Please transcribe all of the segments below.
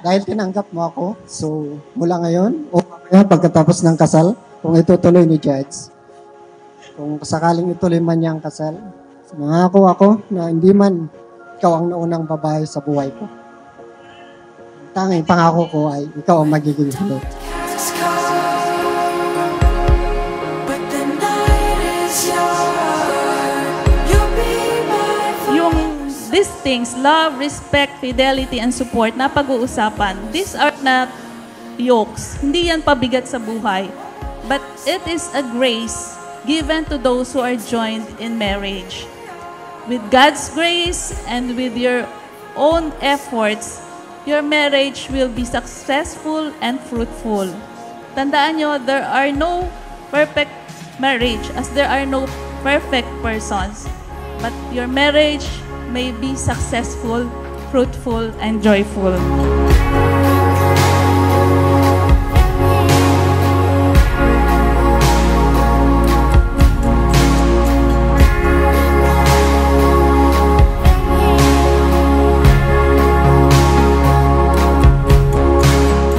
Dahil tinanggap mo ako, so mula ngayon, o mamaya pagkatapos ng kasal, kung itutuloy ni Judge, kung sakaling ituloy man niya ang kasal, mangako ako na hindi man ikaw ang naunang babae sa buhay ko. Tanging pangako ko ay ikaw ang magiging huli. These things, love, respect, fidelity, and support, na pag-uusapan, these are not yokes. Hindi yan pabigat sa buhay. But it is a grace given to those who are joined in marriage. With God's grace and with your own efforts, your marriage will be successful and fruitful. Tandaan nyo, there are no perfect marriage as there are no perfect persons. But your marriage may be successful, fruitful, and joyful. Do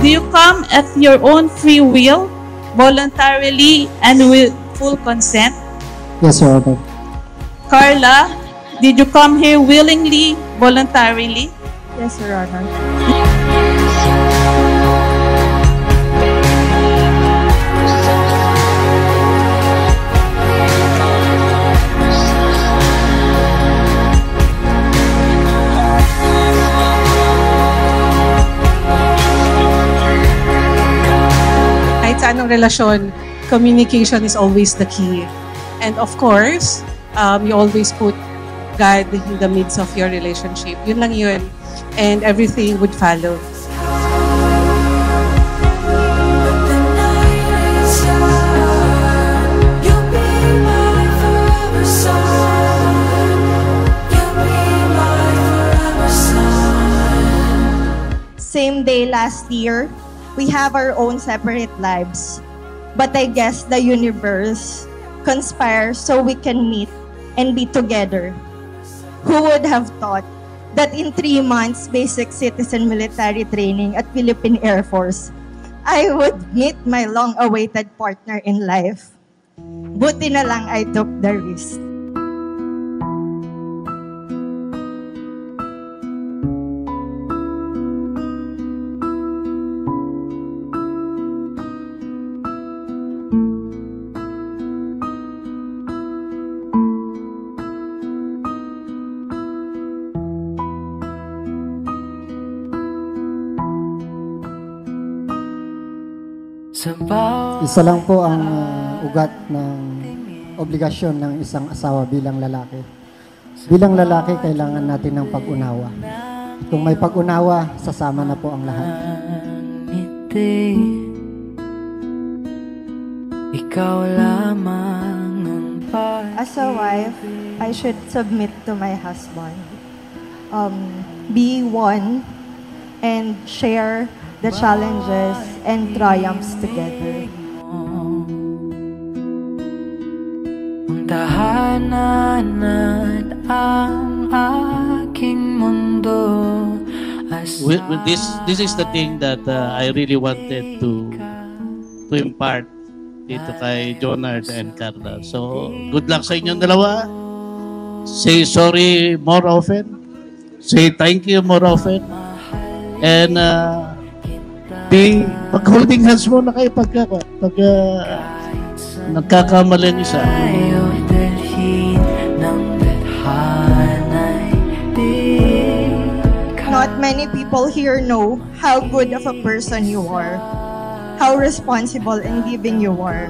you come at your own free will, voluntarily, and with full consent? Yes, Your Honor. Carla, did you come here willingly, voluntarily? Yes, Your Honor. Kahit sa anong relasyon, communication is always the key. And of course, you always put God in the midst of your relationship. Yun lang yun. And everything would follow. Same day last year, we have our own separate lives. But I guess the universe conspires so we can meet and be together. Who would have thought that in 3 months basic citizen military training at Philippine Air Force, I would meet my long-awaited partner in life? Buti na lang I took the risk. Isa lang po ang ugat ng obligasyon ng isang asawa bilang lalaki. Bilang lalaki, kailangan natin ng pag-unawa. Kung may pag-unawa, sasama na po ang lahat. Ikaw lamang ang As a wife, I should submit to my husband. Be one and share the challenges and triumphs together. Ang tahanan at ang aking mundo. This is the thing that I really wanted to impart dito kay Jonard and Carla. So, good luck sa inyong dalawa. Say sorry more often. Say thank you more often. And pag-holding hands mo na kayo pag nagkakamali ang isa. Not many people here know how good of a person you are, how responsible and giving you are.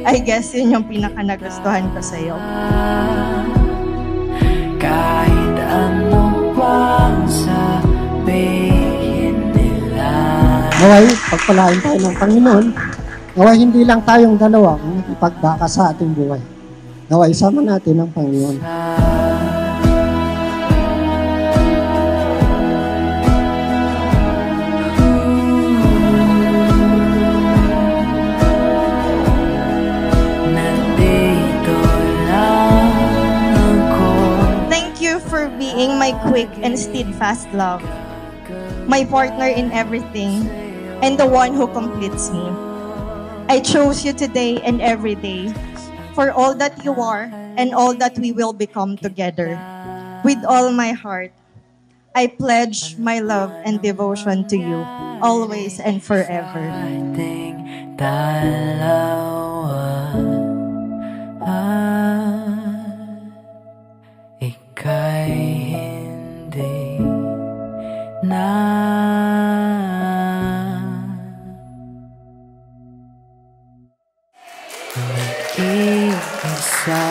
I guess yun yung pinaka-nagustuhan ko sa'yo. Kahit ano pang sabihin nila. Naway, pagpalain tayo ng Panginoon. Naway, hindi lang tayong dalawa ang ipagbaka sa ating buhay. Naway, sama natin ang Panginoon. Thank you for being my quick and steadfast love. my partner in everything, and the one who completes me. I chose you today and every day for all that you are and all that we will become together. With all my heart, I pledge my love and devotion to you, always and forever. Ating dalawa ika'y hindi na mag-iisa.